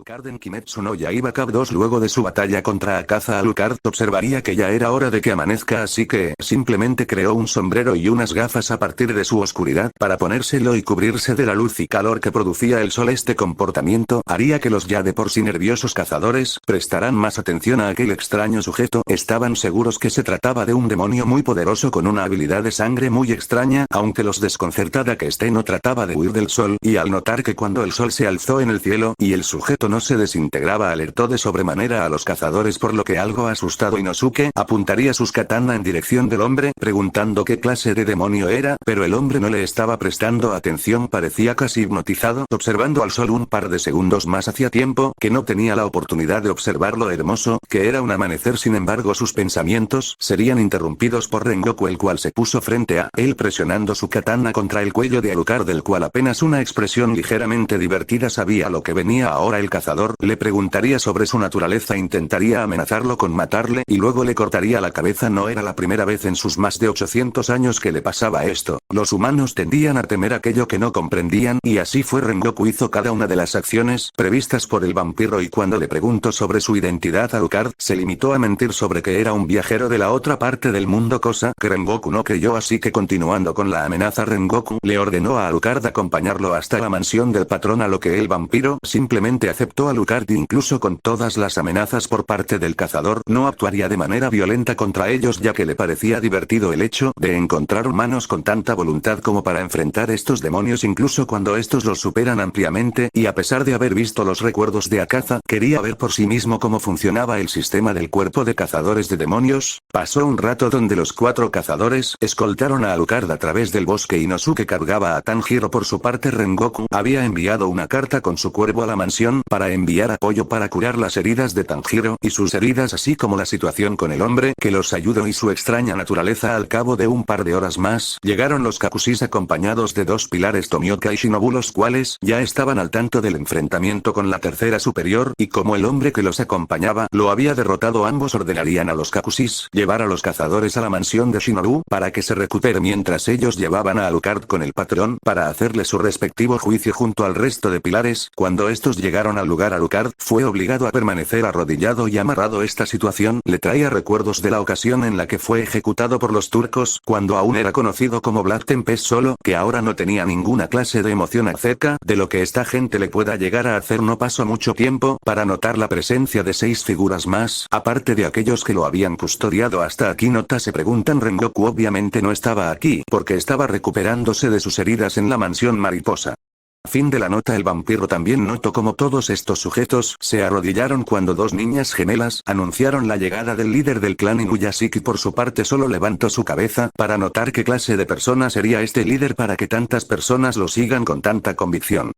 Alucard en Kimetsu no Yaiba Cap 2. Luego de su batalla contra Akaza, Alucard observaría que ya era hora de que amanezca, así que simplemente creó un sombrero y unas gafas a partir de su oscuridad para ponérselo y cubrirse de la luz y calor que producía el sol. Este comportamiento haría que los ya de por sí nerviosos cazadores prestaran más atención a aquel extraño sujeto. Estaban seguros que se trataba de un demonio muy poderoso con una habilidad de sangre muy extraña, aunque los desconcertada que esté no trataba de huir del sol, y al notar que cuando el sol se alzó en el cielo y el sujeto no se desintegraba, alertó de sobremanera a los cazadores, por lo que algo asustado Inosuke apuntaría sus katana en dirección del hombre preguntando qué clase de demonio era, pero el hombre no le estaba prestando atención, parecía casi hipnotizado, observando al sol un par de segundos más. Hacía tiempo que no tenía la oportunidad de observar lo hermoso que era un amanecer. Sin embargo, sus pensamientos serían interrumpidos por Rengoku, el cual se puso frente a él presionando su katana contra el cuello de Alucard, del cual apenas una expresión ligeramente divertida sabía lo que venía. Ahora el cazador le preguntaría sobre su naturaleza, intentaría amenazarlo con matarle y luego le cortaría la cabeza. No era la primera vez en sus más de 800 años que le pasaba esto. Los humanos tendían a temer aquello que no comprendían, y así fue. Rengoku hizo cada una de las acciones previstas por el vampiro, y cuando le preguntó sobre su identidad, Alucard se limitó a mentir sobre que era un viajero de la otra parte del mundo, cosa que Rengoku no creyó, así que continuando con la amenaza, Rengoku le ordenó a Alucard acompañarlo hasta la mansión del patrón, a lo que el vampiro simplemente aceptó. Alucard, incluso con todas las amenazas por parte del cazador, no actuaría de manera violenta contra ellos, ya que le parecía divertido el hecho de encontrar humanos con tanta voluntad como para enfrentar estos demonios, incluso cuando estos los superan ampliamente, y a pesar de haber visto los recuerdos de Akaza, quería ver por sí mismo cómo funcionaba el sistema del cuerpo de cazadores de demonios. Pasó un rato donde los 4 cazadores escoltaron a Alucard a través del bosque. Inosuke cargaba a Tanjiro. Por su parte, Rengoku había enviado una carta con su cuervo a la mansión para enviar apoyo para curar las heridas de Tanjiro y sus heridas, así como la situación con el hombre que los ayudó y su extraña naturaleza. Al cabo de un par de horas más, llegaron los Kakushis acompañados de 2 pilares, Tomioka y Shinobu, los cuales ya estaban al tanto del enfrentamiento con la tercera superior, y como el hombre que los acompañaba lo había derrotado, ambos ordenarían a los Kakushis llevar a los cazadores a la mansión de Shinobu para que se recupere, mientras ellos llevaban a Alucard con el patrón para hacerle su respectivo juicio junto al resto de pilares. Cuando estos llegaron al lugar, Alucard fue obligado a permanecer arrodillado y amarrado. Esta situación le traía recuerdos de la ocasión en la que fue ejecutado por los turcos cuando aún era conocido como Black Tempest, solo que ahora no tenía ninguna clase de emoción acerca de lo que esta gente le pueda llegar a hacer. No pasó mucho tiempo para notar la presencia de 6 figuras más, aparte de aquellos que lo habían custodiado hasta aquí. Nota se preguntan. Rengoku obviamente no estaba aquí porque estaba recuperándose de sus heridas en la mansión mariposa. Fin de la nota. El vampiro también notó cómo todos estos sujetos se arrodillaron cuando 2 niñas gemelas anunciaron la llegada del líder del clan Inuyashiki. Por su parte, solo levantó su cabeza para notar qué clase de persona sería este líder para que tantas personas lo sigan con tanta convicción.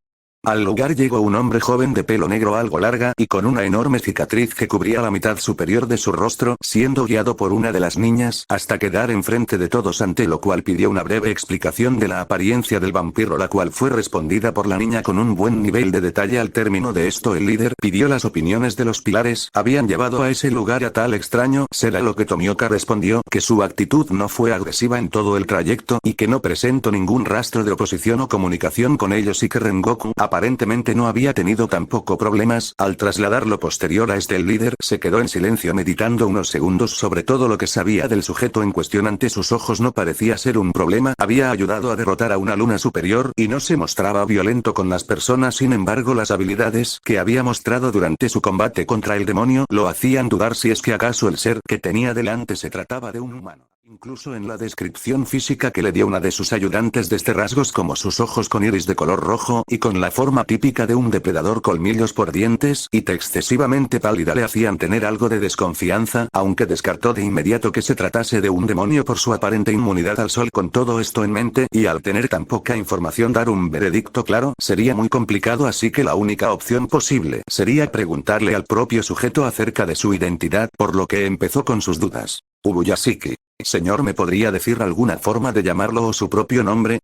Al lugar llegó un hombre joven de pelo negro algo larga y con una enorme cicatriz que cubría la mitad superior de su rostro, siendo guiado por una de las niñas hasta quedar enfrente de todos, ante lo cual pidió una breve explicación de la apariencia del vampiro, la cual fue respondida por la niña con un buen nivel de detalle. Al término de esto, el líder pidió las opiniones de los pilares habían llevado a ese lugar a tal extraño ser, a lo que Tomioka respondió que su actitud no fue agresiva en todo el trayecto y que no presentó ningún rastro de oposición o comunicación con ellos, y que Rengoku aparentemente no había tenido tampoco problemas. Al trasladar lo posterior a este, el líder se quedó en silencio meditando unos segundos sobre todo lo que sabía del sujeto en cuestión. Ante sus ojos no parecía ser un problema, había ayudado a derrotar a una luna superior y no se mostraba violento con las personas. Sin embargo, las habilidades que había mostrado durante su combate contra el demonio lo hacían dudar si es que acaso el ser que tenía delante se trataba de un humano. Incluso en la descripción física que le dio una de sus ayudantes, desde rasgos como sus ojos con iris de color rojo y con la forma típica de un depredador, colmillos por dientes y tez excesivamente pálida, le hacían tener algo de desconfianza, aunque descartó de inmediato que se tratase de un demonio por su aparente inmunidad al sol. Con todo esto en mente, y al tener tan poca información, dar un veredicto claro sería muy complicado, así que la única opción posible sería preguntarle al propio sujeto acerca de su identidad, por lo que empezó con sus dudas. Ubuyashiki. Señor, ¿me podría decir alguna forma de llamarlo o su propio nombre?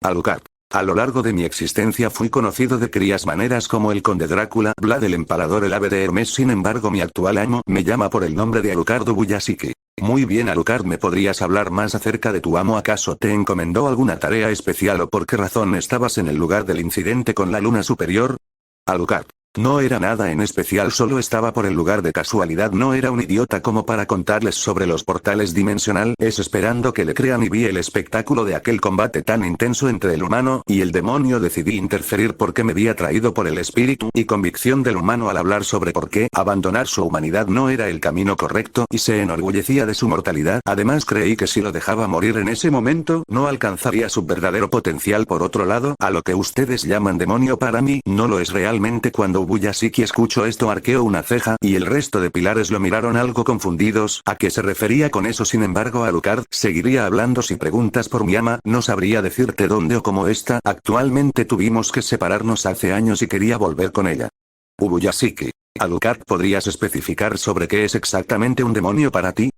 Alucard. A lo largo de mi existencia fui conocido de crías maneras como el conde Drácula, Vlad el empalador, el ave de Hermes. Sin embargo, mi actual amo me llama por el nombre de Alucard Ubuyashiki. Muy bien, Alucard, ¿me podrías hablar más acerca de tu amo? ¿Acaso te encomendó alguna tarea especial o por qué razón estabas en el lugar del incidente con la luna superior? Alucard. No era nada en especial, solo estaba por el lugar de casualidad, no era un idiota como para contarles sobre los portales dimensionales, esperando que le crean, y vi el espectáculo de aquel combate tan intenso entre el humano y el demonio. Decidí interferir porque me vi atraído por el espíritu y convicción del humano al hablar sobre por qué abandonar su humanidad no era el camino correcto, y se enorgullecía de su mortalidad. Además creí que si lo dejaba morir en ese momento, no alcanzaría su verdadero potencial. Por otro lado, a lo que ustedes llaman demonio para mí, no lo es realmente. Cuando Ubuyashiki escuchó esto arqueó una ceja, y el resto de pilares lo miraron algo confundidos. ¿A qué se refería con eso? Sin embargo, Alucard seguiría hablando. Si preguntas por mi ama, no sabría decirte dónde o cómo está. Actualmente tuvimos que separarnos hace años y quería volver con ella. Ubuyashiki. Alucard, ¿podrías especificar sobre qué es exactamente un demonio para ti?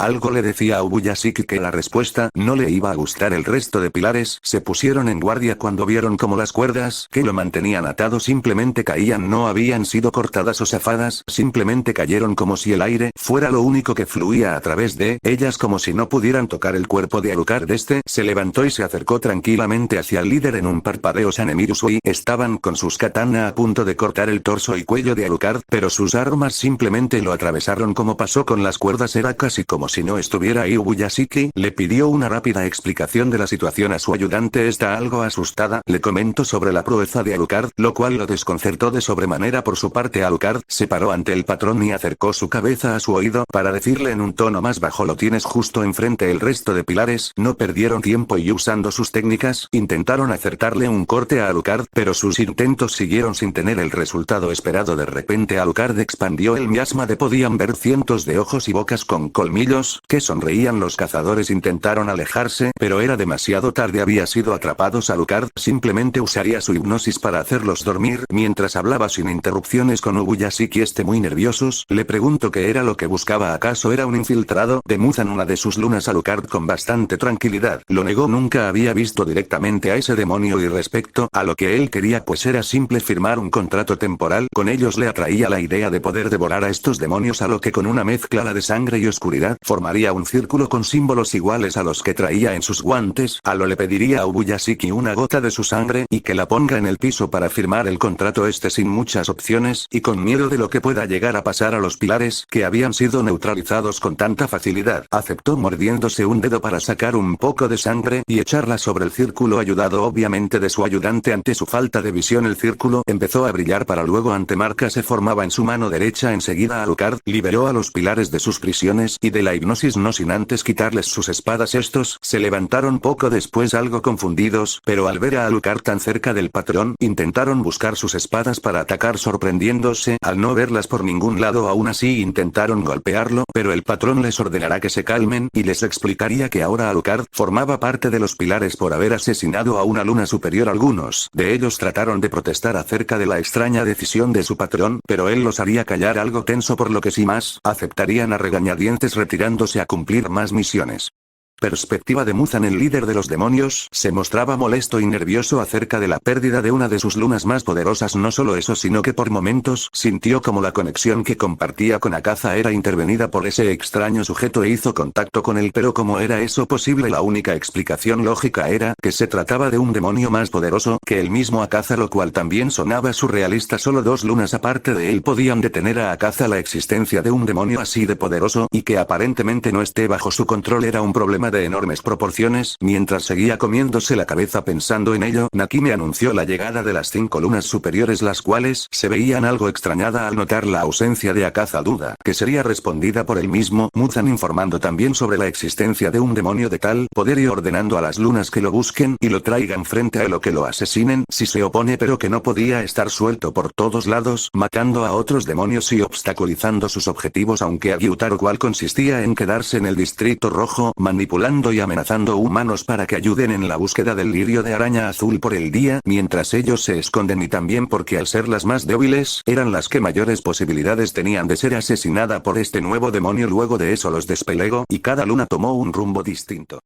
Algo le decía a Ubuyashiki que la respuesta no le iba a gustar. El resto de pilares se pusieron en guardia cuando vieron cómo las cuerdas que lo mantenían atado simplemente caían. No habían sido cortadas o zafadas, simplemente cayeron como si el aire fuera lo único que fluía a través de ellas, como si no pudieran tocar el cuerpo de Alucard. Este se levantó y se acercó tranquilamente hacia el líder. En un parpadeo Sanemi Usui estaban con sus katana a punto de cortar el torso y cuello de Alucard, pero sus armas simplemente lo atravesaron. Como pasó con las cuerdas, era casi como si no estuviera ahí. Ubuyashiki le pidió una rápida explicación de la situación a su ayudante. Está algo asustada, le comentó sobre la proeza de Alucard, lo cual lo desconcertó de sobremanera. Por su parte, Alucard se paró ante el patrón y acercó su cabeza a su oído para decirle en un tono más bajo: lo tienes justo enfrente. El resto de pilares no perdieron tiempo y usando sus técnicas intentaron acertarle un corte a Alucard, pero sus intentos siguieron sin tener el resultado esperado. De repente Alucard expandió el miasma de podían ver cientos de ojos y bocas con colmillos que sonreían. Los cazadores intentaron alejarse, pero era demasiado tarde, había sido atrapados. Alucard simplemente usaría su hipnosis para hacerlos dormir. Mientras hablaba sin interrupciones con Ubuyashiki, muy nerviosos, le preguntó qué era lo que buscaba. ¿Acaso era un infiltrado de Muzan, una de sus lunas? Alucard con bastante tranquilidad lo negó. Nunca había visto directamente a ese demonio, y respecto a lo que él quería, pues era simple firmar un contrato temporal con ellos. Le atraía la idea de poder devorar a estos demonios, a lo que con una mezcla de sangre y oscuridad formaría un círculo con símbolos iguales a los que traía en sus guantes. A lo le pediría a Ubuyashiki una gota de su sangre y que la ponga en el piso para firmar el contrato. Sin muchas opciones y con miedo de lo que pueda llegar a pasar a los pilares que habían sido neutralizados con tanta facilidad, aceptó mordiéndose un dedo para sacar un poco de sangre y echarla sobre el círculo, ayudado obviamente de su ayudante. Ante su falta de visión, el círculo empezó a brillar para luego ante marca se formaba en su mano derecha. Enseguida Alucard liberó a los pilares de sus prisiones y de la hipnosis, no sin antes quitarles sus espadas. Estos se levantaron poco después algo confundidos, pero al ver a Alucard tan cerca del patrón, intentaron buscar sus espadas para atacar, sorprendiéndose al no verlas por ningún lado. Aún así intentaron golpearlo, pero el patrón les ordenará que se calmen y les explicaría que ahora Alucard formaba parte de los pilares por haber asesinado a una luna superior. Algunos de ellos trataron de protestar acerca de la extraña decisión de su patrón, pero él los haría callar, algo tenso, por lo que sin más aceptarían a regañadientes, retirándose a cumplir más misiones. Perspectiva de Muzan. El líder de los demonios se mostraba molesto y nervioso acerca de la pérdida de una de sus lunas más poderosas. No solo eso, sino que por momentos sintió como la conexión que compartía con Akaza era intervenida por ese extraño sujeto e hizo contacto con él. Pero ¿cómo era eso posible? La única explicación lógica era que se trataba de un demonio más poderoso que el mismo Akaza, lo cual también sonaba surrealista. Solo dos lunas aparte de él podían detener a Akaza. La existencia de un demonio así de poderoso y que aparentemente no esté bajo su control era un problema de enormes proporciones. Mientras seguía comiéndose la cabeza pensando en ello, Nakime anunció la llegada de las 5 lunas superiores, las cuales se veían algo extrañada al notar la ausencia de Akaza, duda que sería respondida por el mismo Muzan, informando también sobre la existencia de un demonio de tal poder y ordenando a las lunas que lo busquen y lo traigan frente a él o que lo asesinen si se opone, pero que no podía estar suelto por todos lados, matando a otros demonios y obstaculizando sus objetivos, aunque Agyutaro, cual consistía en quedarse en el distrito rojo, manipulando y amenazando humanos para que ayuden en la búsqueda del lirio de araña azul por el día, mientras ellos se esconden, y también porque al ser las más débiles, eran las que mayores posibilidades tenían de ser asesinada por este nuevo demonio. Luego de eso los despelegó y cada luna tomó un rumbo distinto.